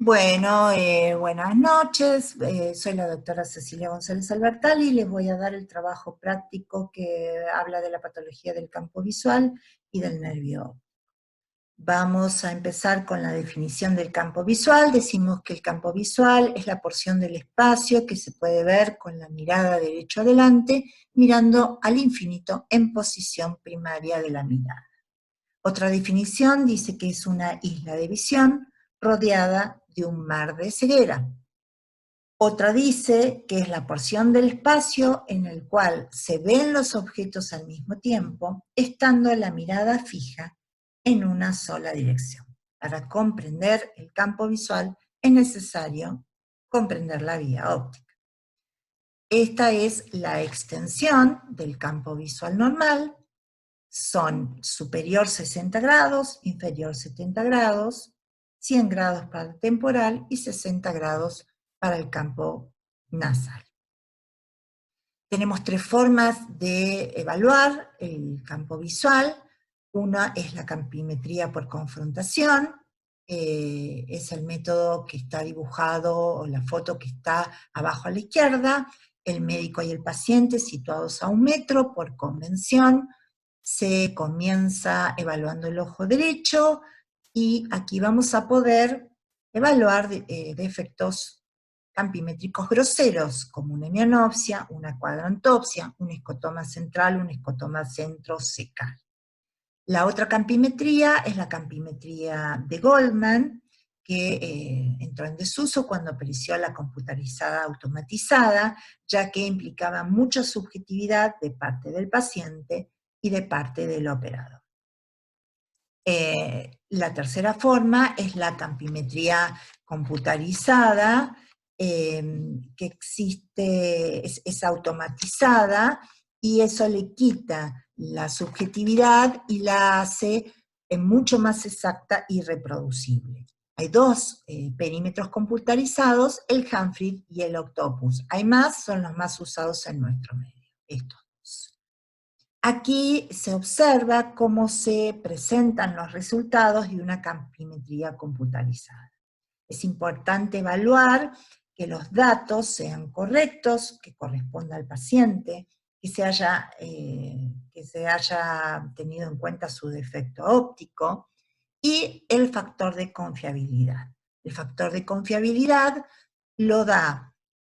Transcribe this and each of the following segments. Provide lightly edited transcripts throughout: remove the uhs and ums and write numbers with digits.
Bueno, buenas noches. Soy la doctora Cecilia González Albertalli y les voy a dar el trabajo práctico que habla de la patología del campo visual y del nervio. Vamos a empezar con la definición del campo visual. Decimos que el campo visual es la porción del espacio que se puede ver con la mirada derecho adelante, mirando al infinito en posición primaria de la mirada. Otra definición dice que es una isla de visión rodeada de un mar de ceguera. Otra dice que es la porción del espacio en el cual se ven los objetos al mismo tiempo, estando la mirada fija en una sola dirección. Para comprender el campo visual es necesario comprender la vía óptica. Esta es la extensión del campo visual normal. Son superior 60 grados, inferior 70 grados, 100 grados para el temporal y 60 grados para el campo nasal. Tenemos tres formas de evaluar el campo visual. Una es la campimetría por confrontación, es el método que está dibujado, o la foto que está abajo a la izquierda, el médico y el paciente situados a 1 metro por convención. Se comienza evaluando el ojo derecho, y aquí vamos a poder evaluar defectos campimétricos groseros, como una hemianopsia, una cuadrantopsia, un escotoma central, un escotoma centrocecal. La otra campimetría es la campimetría de Goldman, que entró en desuso cuando apareció la computarizada automatizada, ya que implicaba mucha subjetividad de parte del paciente y de parte del operador. La tercera forma es la campimetría computarizada, que existe, es automatizada, y eso le quita la subjetividad y la hace mucho más exacta y reproducible. Hay dos perímetros computarizados, el Humphrey y el Octopus. Hay más, son los más usados en nuestro medio, estos dos. Aquí se observa cómo se presentan los resultados de una campimetría computarizada. Es importante evaluar que los datos sean correctos, que corresponda al paciente, que se haya tenido en cuenta su defecto óptico, y el factor de confiabilidad. El factor de confiabilidad lo da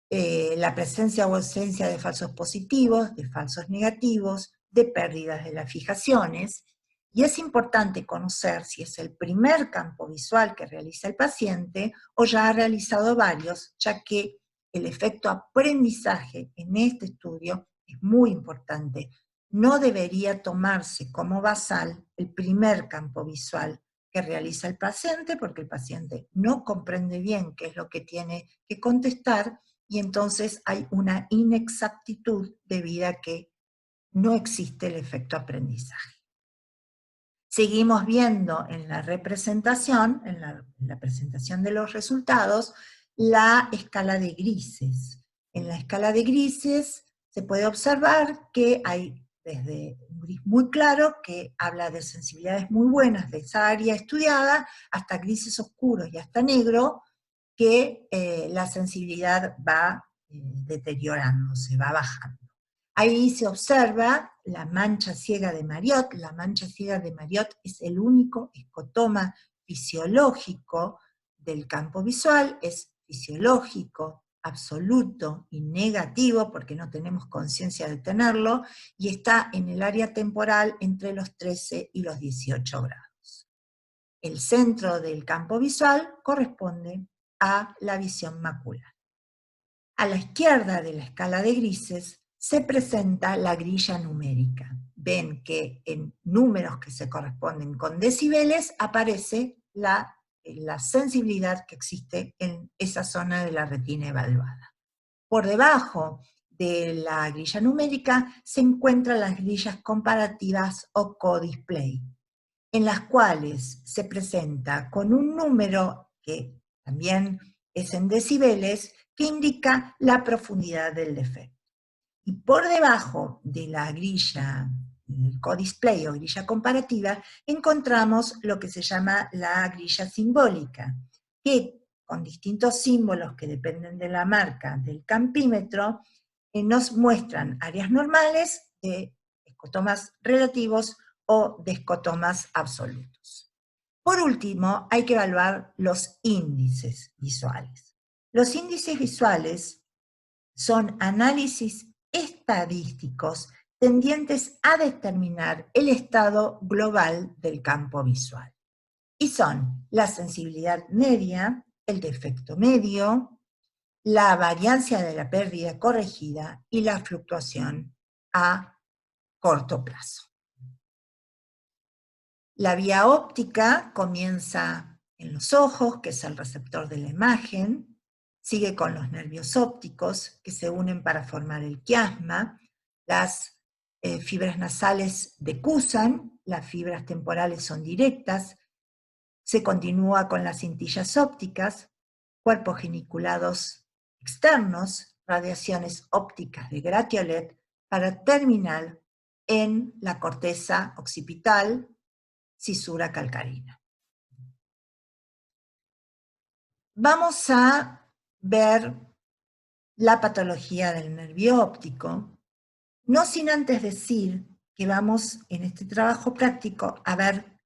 la presencia o ausencia de falsos positivos, de falsos negativos, de pérdidas de las fijaciones, y es importante conocer si es el primer campo visual que realiza el paciente o ya ha realizado varios, ya que el efecto aprendizaje en este estudio es muy importante. No debería tomarse como basal el primer campo visual que realiza el paciente, porque el paciente no comprende bien qué es lo que tiene que contestar, y entonces hay una inexactitud debido a que no existe el efecto aprendizaje. Seguimos viendo en la representación, en la presentación de los resultados, la escala de grises. En la escala de grises se puede observar que hay desde un gris muy claro, que habla de sensibilidades muy buenas de esa área estudiada, hasta grises oscuros y hasta negro, que la sensibilidad va deteriorándose, va bajando. Ahí se observa la mancha ciega de Mariotte. La mancha ciega de Mariotte es el único escotoma fisiológico del campo visual, es fisiológico, absoluto y negativo, porque no tenemos conciencia de tenerlo, y está en el área temporal entre los 13 y los 18 grados. El centro del campo visual corresponde a la visión macular. A la izquierda de la escala de grises se presenta la grilla numérica. Ven que en números que se corresponden con decibeles aparece la sensibilidad que existe en esa zona de la retina evaluada. Por debajo de la grilla numérica se encuentran las grillas comparativas o co-display, en las cuales se presenta con un número que también es en decibeles, que indica la profundidad del defecto. Y por debajo de la grilla co-display o grilla comparativa, encontramos lo que se llama la grilla simbólica, que con distintos símbolos que dependen de la marca del campímetro, nos muestran áreas normales de escotomas relativos o de escotomas absolutos. Por último, hay que evaluar los índices visuales. Los índices visuales son análisis estadísticos tendientes a determinar el estado global del campo visual. Y son la sensibilidad media, el defecto medio, la variancia de la pérdida corregida y la fluctuación a corto plazo. La vía óptica comienza en los ojos, que es el receptor de la imagen, sigue con los nervios ópticos, que se unen para formar el quiasma, las fibras nasales decusan, las fibras temporales son directas, se continúa con las cintillas ópticas, cuerpos geniculados externos, radiaciones ópticas de Gratiolet, para terminar en la corteza occipital, cisura calcarina. Vamos a ver la patología del nervio óptico, no sin antes decir que vamos en este trabajo práctico a ver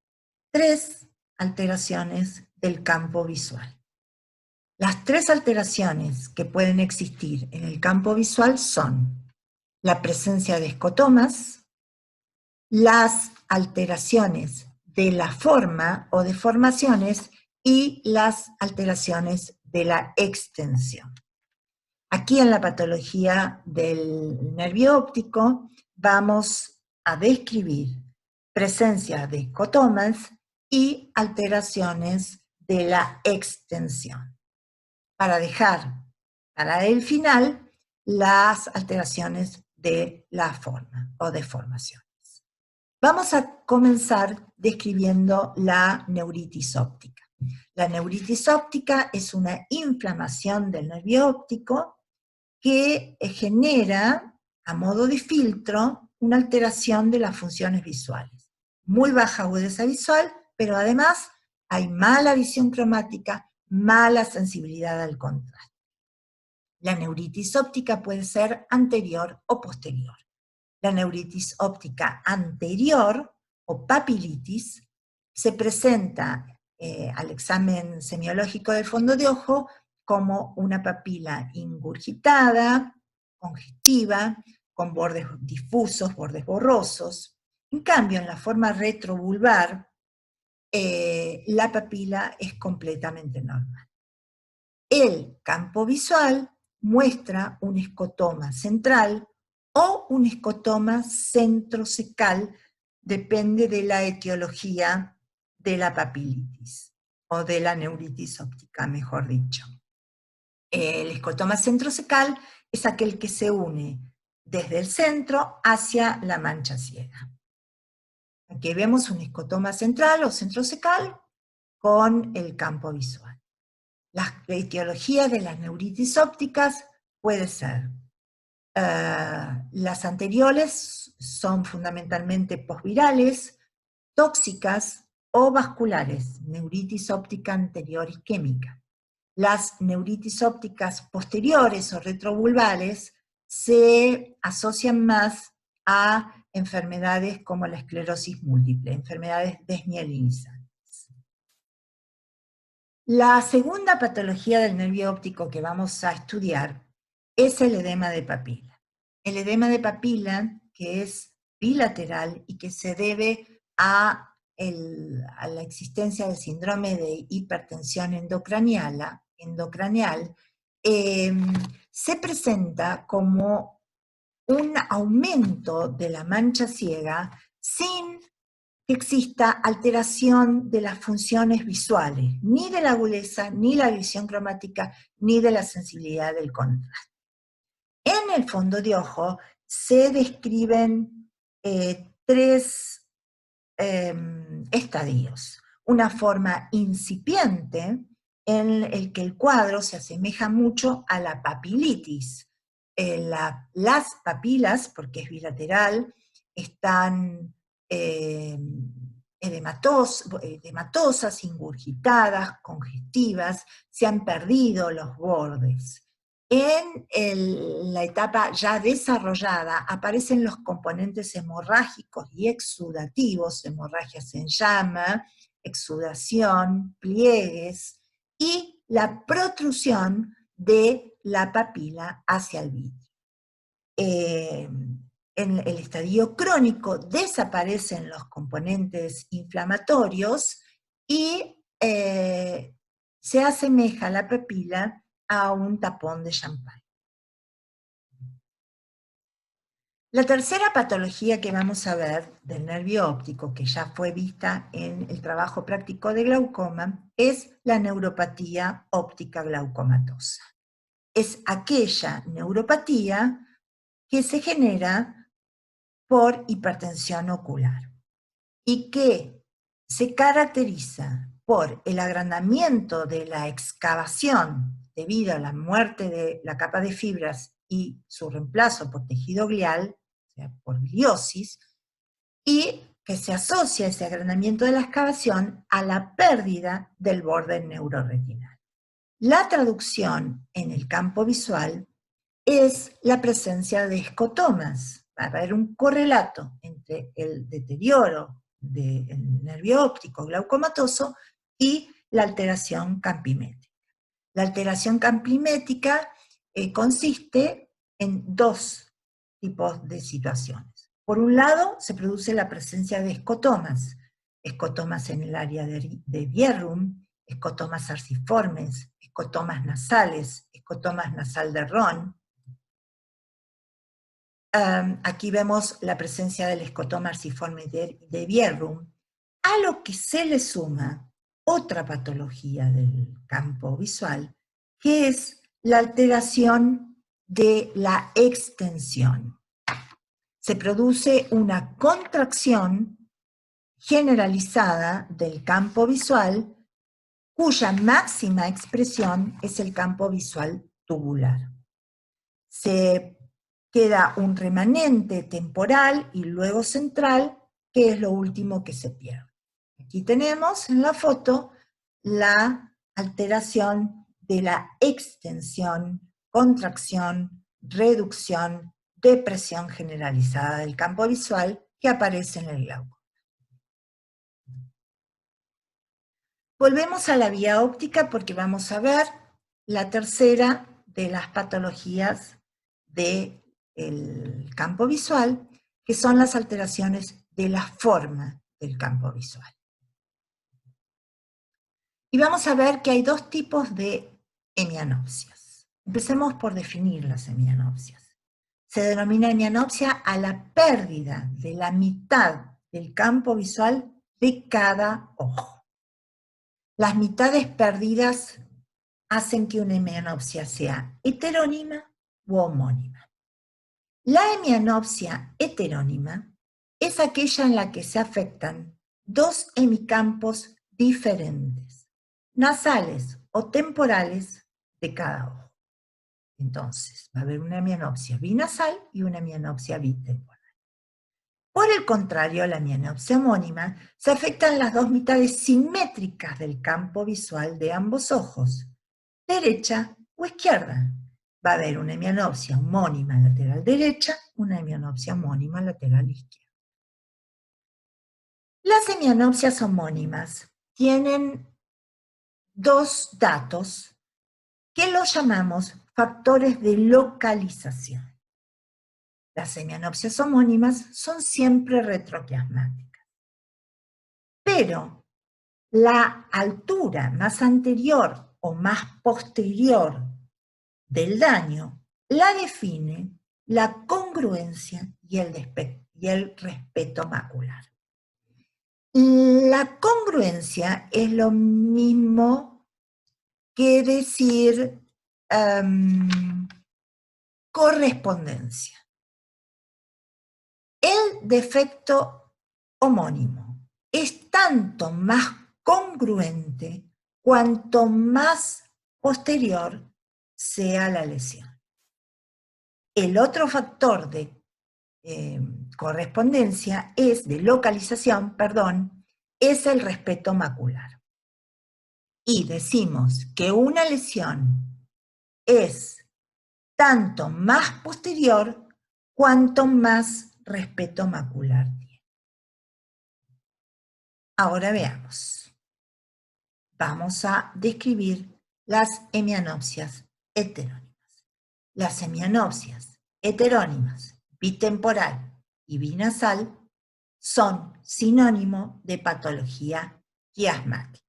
3 alteraciones del campo visual. Las 3 alteraciones que pueden existir en el campo visual son la presencia de escotomas, las alteraciones de la forma o deformaciones y las alteraciones de la extensión. Aquí en la patología del nervio óptico vamos a describir presencia de escotomas y alteraciones de la extensión, para dejar para el final las alteraciones de la forma o deformaciones. Vamos a comenzar describiendo la neuritis óptica. La neuritis óptica es una inflamación del nervio óptico que genera, a modo de filtro, una alteración de las funciones visuales. Muy baja agudeza visual, pero además hay mala visión cromática, mala sensibilidad al contraste. La neuritis óptica puede ser anterior o posterior. La neuritis óptica anterior, o papilitis, se presenta al examen semiológico del fondo de ojo como una papila ingurgitada, congestiva, con bordes difusos, bordes borrosos. En cambio, en la forma retrovulvar, la papila es completamente normal. El campo visual muestra un escotoma central o un escotoma centrocecal, depende de la etiología de la papilitis, o de la neuritis óptica, mejor dicho. El escotoma centrocecal es aquel que se une desde el centro hacia la mancha ciega. Aquí vemos un escotoma central o centrocecal con el campo visual. La etiología de las neuritis ópticas puede ser las anteriores son fundamentalmente posvirales, tóxicas o vasculares, neuritis óptica anterior isquémica. Las neuritis ópticas posteriores o retrovulvares se asocian más a enfermedades como la esclerosis múltiple, enfermedades desmielinizantes. La segunda patología del nervio óptico que vamos a estudiar es el edema de papila. El edema de papila, que es bilateral y que se debe a la existencia del síndrome de hipertensión endocranial, se presenta como un aumento de la mancha ciega sin que exista alteración de las funciones visuales, ni de la agudeza, ni la visión cromática, ni de la sensibilidad del contraste. En el fondo de ojo se describen 3 estadios. Una forma incipiente, en el que el cuadro se asemeja mucho a la papilitis. Las papilas, porque es bilateral, están edematosas, ingurgitadas, congestivas, se han perdido los bordes. En la etapa ya desarrollada aparecen los componentes hemorrágicos y exudativos, hemorragias en llama, exudación, pliegues, y la protrusión de la papila hacia el vidrio. En el estadio crónico desaparecen los componentes inflamatorios y se asemeja la papila a un tapón de champán. La tercera patología que vamos a ver del nervio óptico, que ya fue vista en el trabajo práctico de glaucoma, es la neuropatía óptica glaucomatosa. Es aquella neuropatía que se genera por hipertensión ocular y que se caracteriza por el agrandamiento de la excavación debido a la muerte de la capa de fibras y su reemplazo por tejido glial, o sea, por gliosis, y que se asocia ese agrandamiento de la excavación a la pérdida del borde neuroretinal. La traducción en el campo visual es la presencia de escotomas. Va a haber un correlato entre el deterioro del nervio óptico glaucomatoso y la alteración campimétrica. La alteración campimétrica consiste en dos tipos de situaciones. Por un lado, se produce la presencia de escotomas en el área de Bjerrum, escotomas arciformes, escotomas nasales, escotomas nasal de Ron. Aquí vemos la presencia del escotoma arciforme de Bjerrum, a lo que se le suma otra patología del campo visual, que es la alteración de la extensión. Se produce una contracción generalizada del campo visual, cuya máxima expresión es el campo visual tubular. Se queda un remanente temporal y luego central, que es lo último que se pierde. Aquí tenemos en la foto la alteración de la extensión, contracción, reducción, depresión generalizada del campo visual que aparece en el glaucoma. Volvemos a la vía óptica porque vamos a ver la tercera de las patologías del campo visual, que son las alteraciones de la forma del campo visual. Y vamos a ver que hay dos tipos de hemianopsias. Empecemos por definir las hemianopsias. Se denomina hemianopsia a la pérdida de la mitad del campo visual de cada ojo. Las mitades perdidas hacen que una hemianopsia sea heterónima u homónima. La hemianopsia heterónima es aquella en la que se afectan dos hemicampos diferentes, nasales o temporales de cada ojo. Entonces, va a haber una hemianopsia binasal y una hemianopsia bitemporal. Por el contrario, la hemianopsia homónima se afectan las dos mitades simétricas del campo visual de ambos ojos, derecha o izquierda. Va a haber una hemianopsia homónima lateral derecha, una hemianopsia homónima lateral izquierda. Las hemianopsias homónimas tienen dos datos que los llamamos factores de localización. Las hemianopsias homónimas son siempre retroquiasmáticas. Pero la altura más anterior o más posterior del daño la define la congruencia y el respeto macular. La congruencia es lo mismo que decir correspondencia. El defecto homónimo es tanto más congruente cuanto más posterior sea la lesión. El otro factor de correspondencia de localización, es el respeto macular. Y decimos que una lesión es tanto más posterior cuanto más respeto macular tiene. Ahora veamos. Vamos a describir las hemianopsias heterónimas. Las hemianopsias heterónimas, bitemporal y binasal, son sinónimo de patología quiasmática.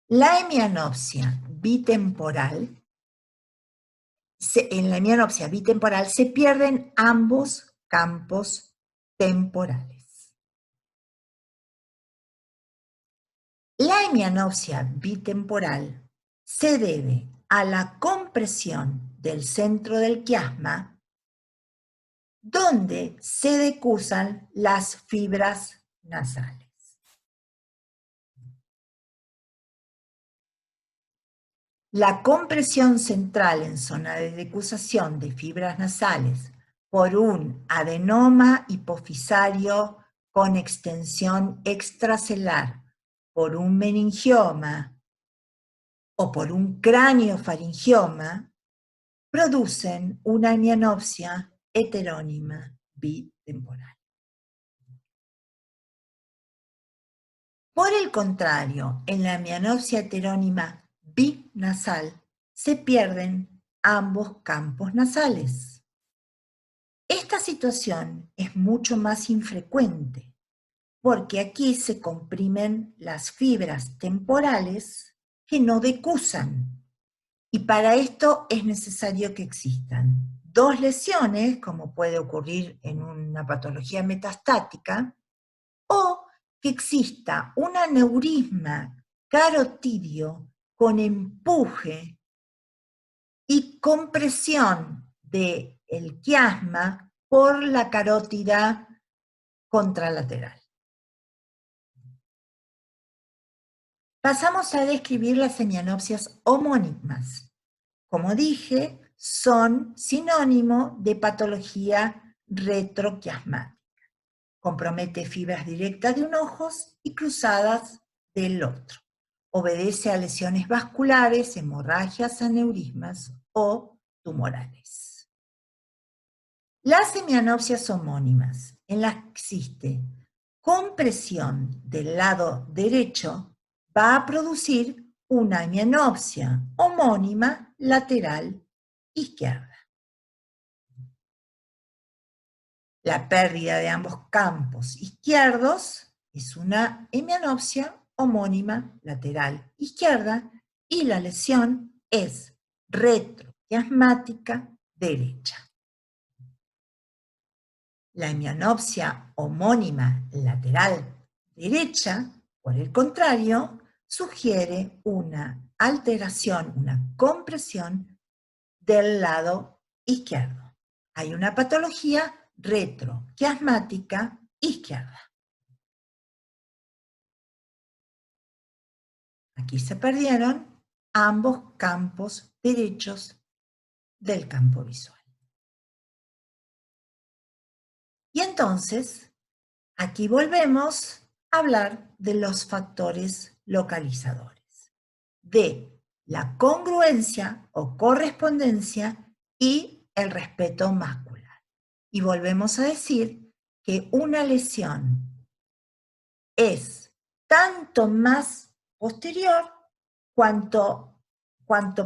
La hemianopsia bitemporal, en la hemianopsia bitemporal se pierden ambos campos temporales. La hemianopsia bitemporal se debe a la compresión del centro del quiasma, donde se decusan las fibras nasales. La compresión central en zona de decusación de fibras nasales por un adenoma hipofisario con extensión extracelular, por un meningioma o por un craniofaringioma, producen una hemianopsia heterónima bitemporal. Por el contrario, en la hemianopsia heterónima binasal se pierden ambos campos nasales. Esta situación es mucho más infrecuente, porque aquí se comprimen las fibras temporales que no decusan. Y para esto es necesario que existan dos lesiones, como puede ocurrir en una patología metastática, o que exista un aneurisma carotidio con empuje y compresión del quiasma por la carótida contralateral. Pasamos a describir las hemianopsias homónimas. Como dije, son sinónimo de patología retroquiasmática. Compromete fibras directas de un ojo y cruzadas del otro. Obedece a lesiones vasculares, hemorragias, aneurismas o tumorales. Las hemianopsias homónimas, en las que existe compresión del lado derecho, va a producir una hemianopsia homónima lateral izquierda. La pérdida de ambos campos izquierdos es una hemianopsia homónima lateral izquierda y la lesión es retroquiasmática derecha. La hemianopsia homónima lateral derecha, por el contrario, sugiere una alteración, una compresión del lado izquierdo. Hay una patología retroquiasmática izquierda. Aquí se perdieron ambos campos derechos del campo visual. Y entonces, aquí volvemos a hablar de los factores localizadores, de la congruencia o correspondencia y el respeto mascular. Y volvemos a decir que una lesión es tanto más posterior cuanto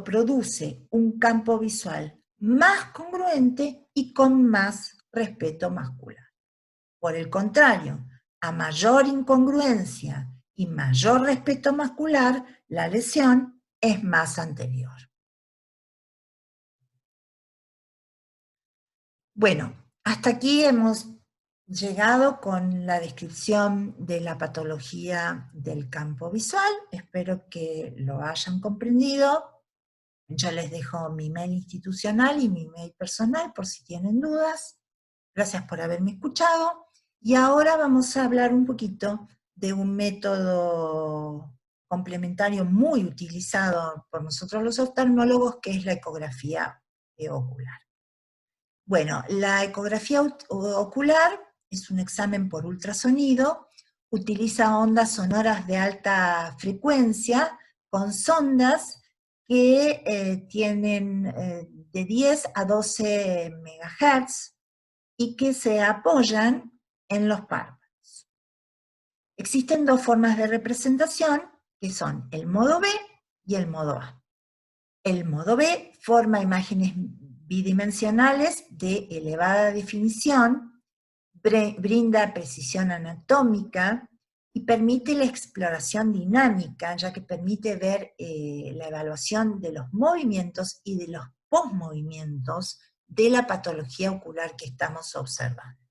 produce un campo visual más congruente y con más respeto mascular. Por el contrario, a mayor incongruencia y mayor respeto mascular, la lesión es más anterior. Bueno, hasta aquí hemos llegado con la descripción de la patología del campo visual. Espero que lo hayan comprendido. Yo les dejo mi mail institucional y mi mail personal por si tienen dudas. Gracias por haberme escuchado. Y ahora vamos a hablar un poquito de un método complementario muy utilizado por nosotros los oftalmólogos, que es la ecografía ocular. Bueno, la ecografía ocular es un examen por ultrasonido utiliza ondas sonoras de alta frecuencia con sondas que tienen de 10 a 12 MHz y que se apoyan en los párpados. Existen dos formas de representación, que son el modo B y el modo A. El modo B forma imágenes bidimensionales de elevada definición, brinda precisión anatómica y permite la exploración dinámica, ya que permite ver la evaluación de los movimientos y de los posmovimientos de la patología ocular que estamos observando.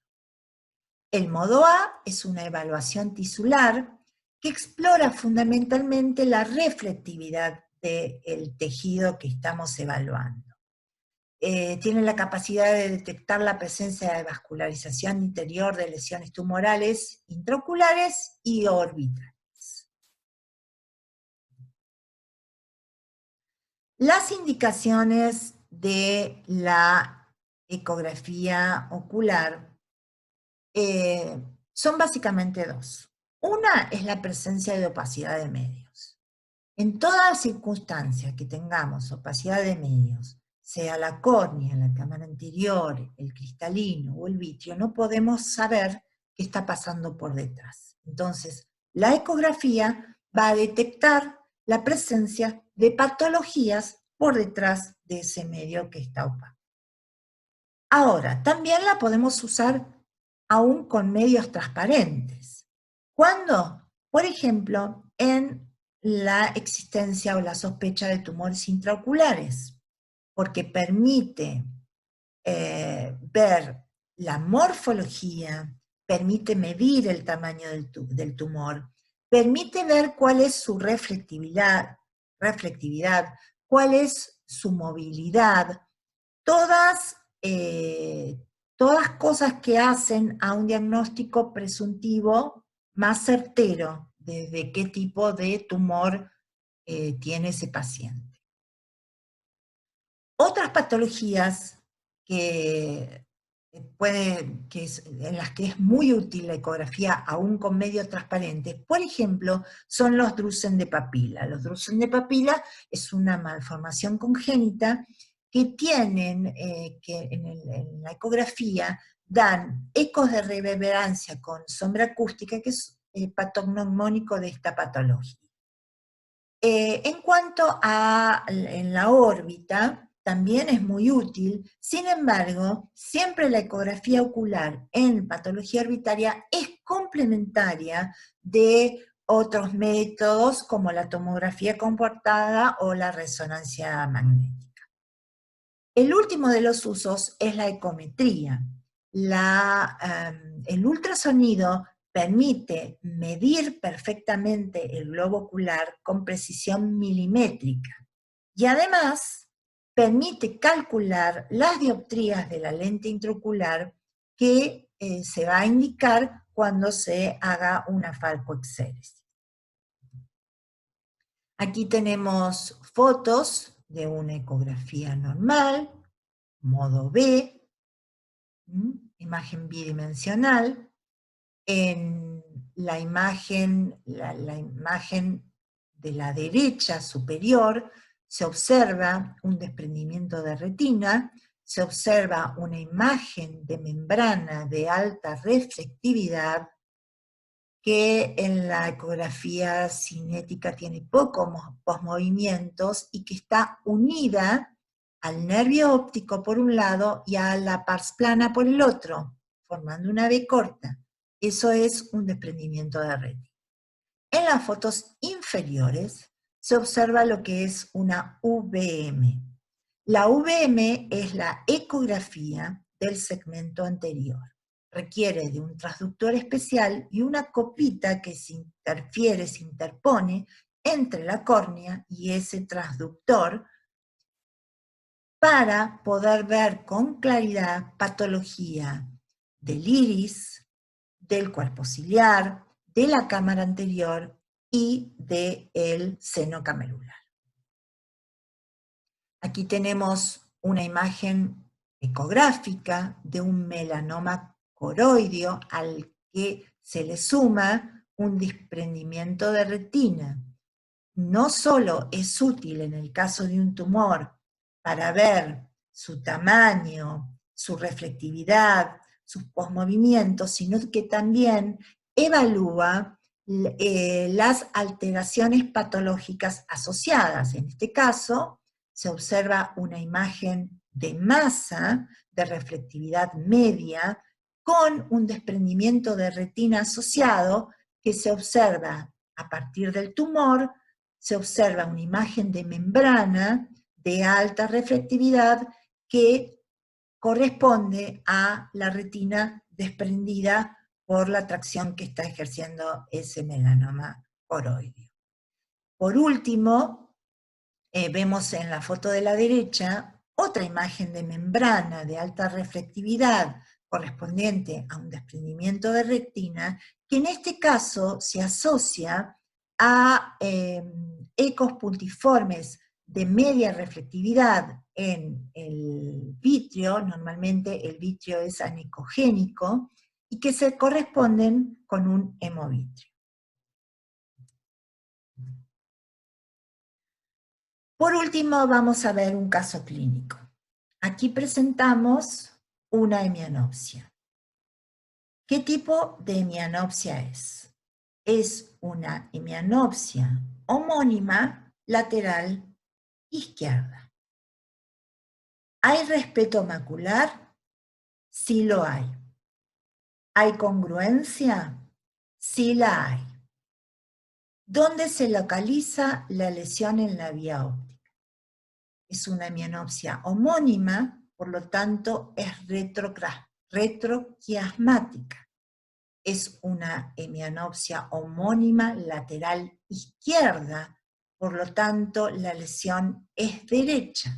El modo A es una evaluación tisular que explora fundamentalmente la reflectividad del tejido que estamos evaluando. Tiene la capacidad de detectar la presencia de vascularización interior de lesiones tumorales intraoculares y orbitales. Las indicaciones de la ecografía ocular son básicamente dos. Una es la presencia de opacidad de medios. En todas circunstancias que tengamos opacidad de medios, sea la córnea, la cámara anterior, el cristalino o el vitrio, no podemos saber qué está pasando por detrás. Entonces, la ecografía va a detectar la presencia de patologías por detrás de ese medio que está opaco. Ahora, también la podemos usar aún con medios transparentes. ¿Cuándo? Por ejemplo, en la existencia o la sospecha de tumores intraoculares, porque permite ver la morfología, permite medir el tamaño del tumor, permite ver cuál es su reflectividad, cuál es su movilidad, todas cosas que hacen a un diagnóstico presuntivo más certero de qué tipo de tumor tiene ese paciente. Otras patologías en las que es muy útil la ecografía, aún con medios transparentes, por ejemplo, son los drusen de papila. Los drusen de papila es una malformación congénita que tienen, que en la ecografía dan ecos de reverberancia con sombra acústica, que es patognomónico de esta patología. En cuanto a en la órbita, también es muy útil, sin embargo, siempre la ecografía ocular en patología orbitaria es complementaria de otros métodos como la tomografía computada o la resonancia magnética. El último de los usos es la ecometría. El ultrasonido permite medir perfectamente el globo ocular con precisión milimétrica y además permite calcular las dioptrías de la lente intraocular que se va a indicar cuando se haga una falcoexéresis. Aquí tenemos fotos de una ecografía normal, modo B, imagen bidimensional. En la imagen de la derecha superior se observa un desprendimiento de retina, se observa una imagen de membrana de alta reflectividad que en la ecografía cinética tiene pocos posmovimientos y que está unida al nervio óptico por un lado y a la pars plana por el otro, formando una V corta. Eso es un desprendimiento de retina. En las fotos inferiores se observa lo que es una VM. La VM es la ecografía del segmento anterior. Requiere de un transductor especial y una copita que se interpone entre la córnea y ese transductor para poder ver con claridad patología del iris, del cuerpo ciliar, de la cámara anterior y del seno camerular. Aquí tenemos una imagen ecográfica de un melanoma coroideo al que se le suma un desprendimiento de retina no solo es útil en el caso de un tumor para ver su tamaño, su reflectividad, sus posmovimientos, sino que también evalúa las alteraciones patológicas asociadas. En este caso, se observa una imagen de masa, de reflectividad media, con un desprendimiento de retina asociado que se observa a partir del tumor. Se observa una imagen de membrana de alta reflectividad que corresponde a la retina desprendida por la tracción que está ejerciendo ese melanoma coroideo. Por último, vemos en la foto de la derecha otra imagen de membrana de alta reflectividad correspondiente a un desprendimiento de retina, que en este caso se asocia a ecos puntiformes de media reflectividad en el vitrio. Normalmente el vitrio es anecogénico, y que se corresponden con un hemovitrio. Por último, vamos a ver un caso clínico. Aquí presentamos una hemianopsia. ¿Qué tipo de hemianopsia es? Es una hemianopsia homónima lateral izquierda. ¿Hay respeto macular? Sí lo hay. ¿Hay congruencia? Sí la hay. ¿Dónde se localiza la lesión en la vía óptica? Es una hemianopsia homónima, por lo tanto es retroquiasmática. Es una hemianopsia homónima lateral izquierda, por lo tanto la lesión es derecha.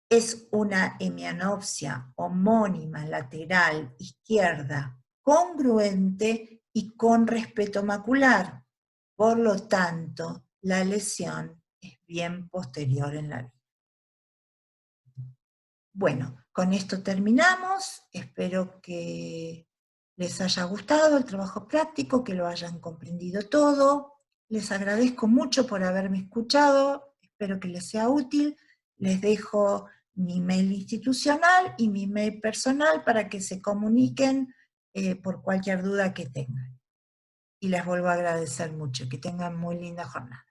Es una hemianopsia homónima lateral izquierda congruente y con respeto macular, por lo tanto la lesión es bien posterior en la vida. Bueno, con esto terminamos. Espero que les haya gustado el trabajo práctico, que lo hayan comprendido todo. Les agradezco mucho por haberme escuchado. Espero que les sea útil. Les dejo mi mail institucional y mi mail personal para que se comuniquen por cualquier duda que tengan. Y les vuelvo a agradecer mucho. Que tengan muy linda jornada.